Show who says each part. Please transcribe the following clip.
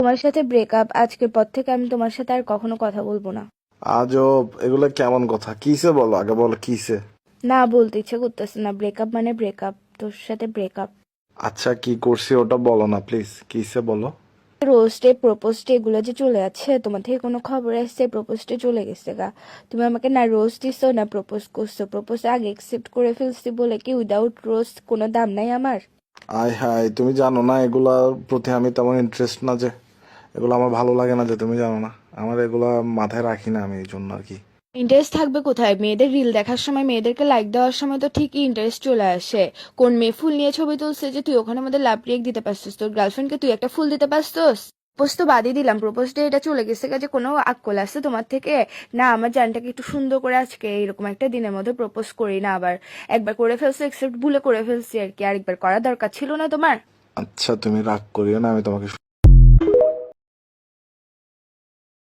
Speaker 1: তোমার সাথে ব্রেকআপ, আজকের পর থেকে আমি তোমার সাথে আর কখনো কথা বলবো না।
Speaker 2: আজব, এগুলো কেমন কথা? কিসে বলো, আগে বলো কিসে।
Speaker 1: না, বলতে ইচ্ছে করতেছে না। ব্রেকআপ মানে ব্রেকআপ, তোর সাথে ব্রেকআপ।
Speaker 2: আচ্ছা, কি করছি ওটা বলো না প্লিজ, কিসে বলো।
Speaker 1: রোস্টে প্রপোজডে এগুলো যে চলে যাচ্ছে, তোমার থেকে কোনো খবর আসছে? প্রপোজডে চলে গেছে গা। তুমি আমাকে না রোস্ট দিছো না প্রপোজ করছো। প্রপোজ আগে একসেপ্ট করে ফেলছি বলে কি উইদাউট রোস্ট কোনো দাম নাই আমার?
Speaker 2: আয় হায়, তুমি জানো না এগুলার প্রতি আমি তেমন ইন্টারেস্ট না, যে এগুলো আমার ভালো লাগে না, যে তুমি জানো না আমার এগুলা মাথায় রাখি না আমি, এই জন্য আর কি।
Speaker 1: ইন্টারেস্ট থাকবে কোথায়? মেয়েদের রিল দেখার সময়, মেয়েদেরকে লাইক দেওয়ার সময় তো ঠিকই ইন্টারেস্ট চলে আসে। কোন মেয়ে ফুল নিয়ে ছবি তুলছে যে তুই ওখানে মধ্যে লাভ রিয়েক্ট দিতে পারছিস? তোর গার্লফ্রেন্ডকে তুই একটা ফুল দিতে পারছিস? প্রপোজ তো বাদই দিলাম, প্রপোজ ডে এটা চলে গেছে যে কোনো আক্কল আছে তোমার থেকে? না, আমার জানটাকে একটু সুন্দর করে আজকে এইরকম একটা দিনের মধ্যে প্রপোজ করি না আবার। একবার করে ফেলছি, একসেপ্ট ভুলে করে ফেলছি আর কি। আরেকবার করা দরকার ছিল না তোমার?
Speaker 2: আচ্ছা, তুমি রাগ করিও না, আমি তোমাকে